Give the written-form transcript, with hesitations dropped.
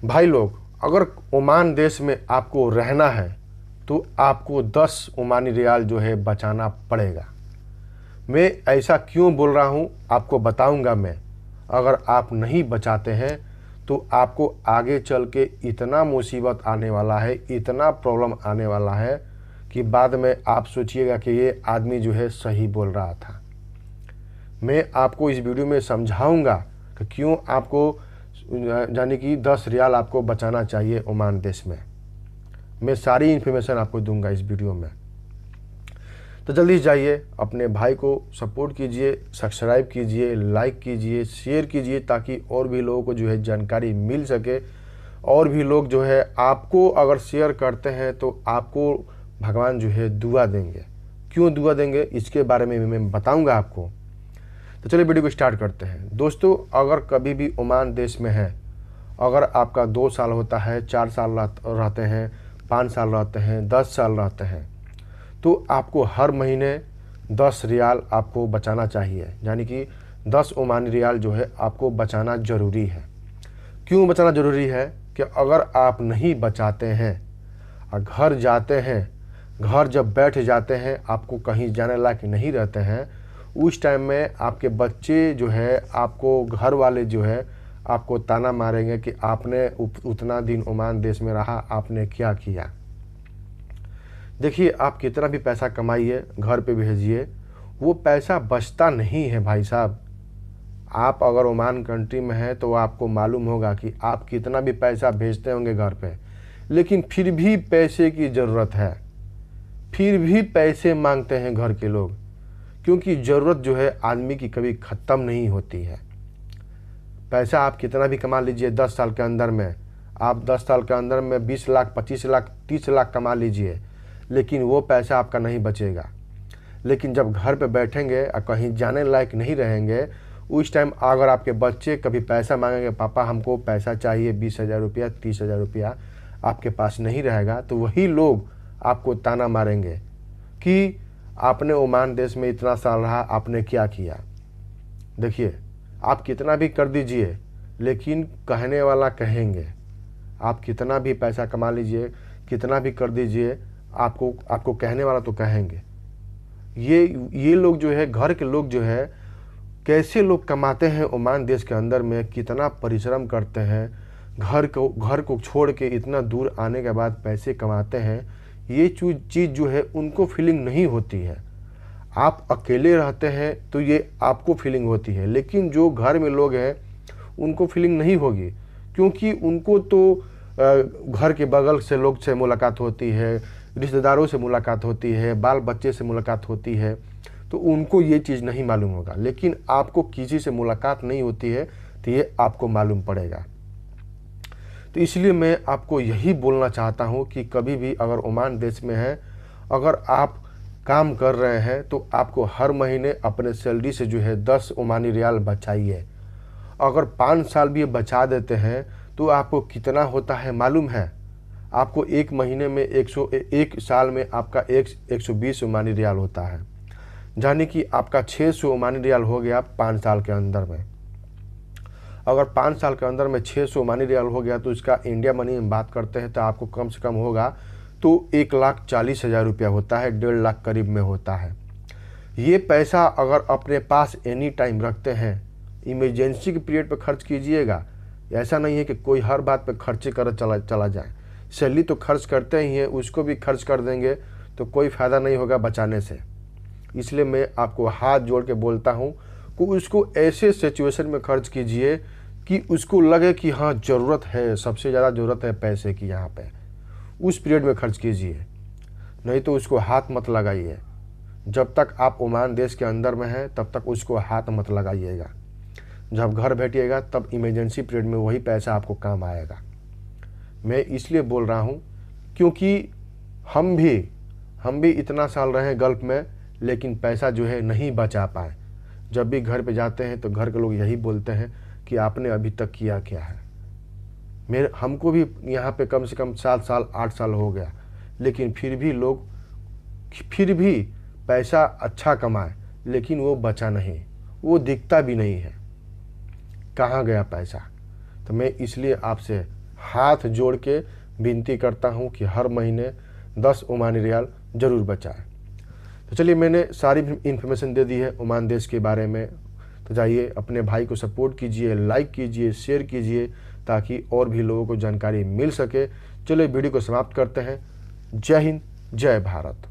भाई लोग, अगर ओमान देश में आपको रहना है तो आपको 10 ओमानी रियाल जो है बचाना पड़ेगा। मैं ऐसा क्यों बोल रहा हूँ आपको बताऊंगा मैं। अगर आप नहीं बचाते हैं तो आपको आगे चल के इतना मुसीबत आने वाला है, इतना प्रॉब्लम आने वाला है कि बाद में आप सोचिएगा कि ये आदमी जो है सही बोल रहा था। मैं आपको इस वीडियो में समझाऊंगा कि क्यों आपको यानी कि 10 रियाल आपको बचाना चाहिए ओमान देश में। मैं सारी इन्फॉर्मेशन आपको दूंगा इस वीडियो में। तो जल्दी जाइए, अपने भाई को सपोर्ट कीजिए, सब्सक्राइब कीजिए, लाइक कीजिए, शेयर कीजिए, ताकि और भी लोगों को जो है जानकारी मिल सके। और भी लोग जो है आपको अगर शेयर करते हैं तो आपको भगवान जो है दुआ देंगे। क्यों दुआ देंगे इसके बारे में मैं बताऊंगा आपको। तो चलिए वीडियो को स्टार्ट करते हैं। दोस्तों, अगर कभी भी ओमान देश में है, अगर आपका 2 साल होता है, 4 साल रहते हैं, 5 साल रहते हैं, 10 साल रहते हैं, तो आपको हर महीने 10 रियाल आपको बचाना चाहिए। यानी कि 10 ओमानी रियाल जो है आपको बचाना ज़रूरी है। क्यों बचाना ज़रूरी है कि अगर आप नहीं बचाते हैं और घर जाते हैं, घर जब बैठ जाते हैं, आपको कहीं जाने लायक नहीं रहते हैं, उस टाइम में आपके बच्चे जो है, आपको घर वाले जो है आपको ताना मारेंगे कि आपने उतना दिन ओमान देश में रहा, आपने क्या किया। देखिए, आप कितना भी पैसा कमाइए, घर पे भेजिए, वो पैसा बचता नहीं है भाई साहब। आप अगर ओमान कंट्री में हैं तो आपको मालूम होगा कि आप कितना भी पैसा भेजते होंगे घर पे, लेकिन फिर भी पैसे की ज़रूरत है, फिर भी पैसे मांगते हैं घर के लोग, क्योंकि ज़रूरत जो है आदमी की कभी ख़त्म नहीं होती है। पैसा आप कितना भी कमा लीजिए, 10 साल के अंदर में आप 10 साल के अंदर में 20 लाख, 25 लाख, 30 लाख कमा लीजिए, लेकिन वो पैसा आपका नहीं बचेगा। लेकिन जब घर पे बैठेंगे और कहीं जाने लायक नहीं रहेंगे, उस टाइम अगर आपके बच्चे कभी पैसा मांगेंगे, पापा हमको पैसा चाहिए 20,000 रुपया, 30,000 रुपया, आपके पास नहीं रहेगा, तो वही लोग आपको ताना मारेंगे कि आपने ओमान देश में इतना साल रहा, आपने क्या किया। देखिए, आप कितना भी कर दीजिए, लेकिन कहने वाला कहेंगे। आप कितना भी पैसा कमा लीजिए, कितना भी कर दीजिए, आपको कहने वाला तो कहेंगे। ये लोग जो है, घर के लोग जो है, कैसे लोग कमाते हैं ओमान देश के अंदर में, कितना परिश्रम करते हैं, घर को छोड़ के इतना दूर आने के बाद पैसे कमाते हैं, ये चीज़ जो है उनको फीलिंग नहीं होती है। आप अकेले रहते हैं तो ये आपको फीलिंग होती है, लेकिन जो घर में लोग हैं उनको फीलिंग नहीं होगी, क्योंकि उनको तो घर के बगल से लोग से मुलाकात होती है, रिश्तेदारों से मुलाकात होती है, बाल बच्चे से मुलाकात होती है, तो उनको ये चीज़ नहीं मालूम होगा। लेकिन आपको किसी से मुलाकात नहीं होती है तो ये आपको मालूम पड़ेगा। तो इसलिए मैं आपको यही बोलना चाहता हूँ कि कभी भी अगर ओमान देश में है, अगर आप काम कर रहे हैं, तो आपको हर महीने अपने सैलरी से जो है 10 ओमानी रियाल बचाइए। अगर 5 साल भी बचा देते हैं तो आपको कितना होता है मालूम है? आपको एक महीने में 1 साल में आपका 120 ओमानी रियाल होता है, यानी कि आपका 600 ओमानी रियाल हो गया 5 साल के अंदर में। अगर 5 साल के अंदर में 600 ओमानी रियाल हो गया तो इसका इंडिया मनी में बात करते हैं तो आपको कम से कम होगा तो 1,40,000 रुपया होता है, 1.5 लाख करीब में होता है। ये पैसा अगर अपने पास एनी टाइम रखते हैं, इमरजेंसी के पीरियड पर खर्च कीजिएगा। ऐसा नहीं है कि कोई हर बात पर खर्चे कर चला जाए। सैलरी तो खर्च करते ही हैं, उसको भी खर्च कर देंगे तो कोई फ़ायदा नहीं होगा बचाने से। इसलिए मैं आपको हाथ जोड़ के बोलता हूँ कि उसको ऐसे सिचुएशन में खर्च कीजिए कि उसको लगे कि हाँ ज़रूरत है, सबसे ज़्यादा ज़रूरत है पैसे की, यहाँ पे उस पीरियड में खर्च कीजिए। नहीं तो उसको हाथ मत लगाइए। जब तक आप ओमान देश के अंदर में हैं तब तक उसको हाथ मत लगाइएगा। जब घर बैठिएगा तब इमरजेंसी पीरियड में वही पैसा आपको काम आएगा। मैं इसलिए बोल रहा हूँ क्योंकि हम भी इतना साल रहे गल्फ़ में, लेकिन पैसा जो है नहीं बचा पाए। जब भी घर पे जाते हैं तो घर के लोग यही बोलते हैं कि आपने अभी तक किया क्या है। हमको भी यहाँ पे कम से कम 7 साल 8 साल हो गया, लेकिन फिर भी पैसा अच्छा कमाए, लेकिन वो बचा नहीं, वो दिखता भी नहीं है, कहाँ गया पैसा। तो मैं इसलिए आपसे हाथ जोड़ के विनती करता हूँ कि हर महीने 10 ओमानी रियाल ज़रूर बचाएं। तो चलिए, मैंने सारी इन्फॉर्मेशन दे दी है ओमान देश के बारे में। तो जाइए अपने भाई को सपोर्ट कीजिए, लाइक कीजिए, शेयर कीजिए, ताकि और भी लोगों को जानकारी मिल सके। चलिए वीडियो को समाप्त करते हैं। जय हिंद, जय भारत।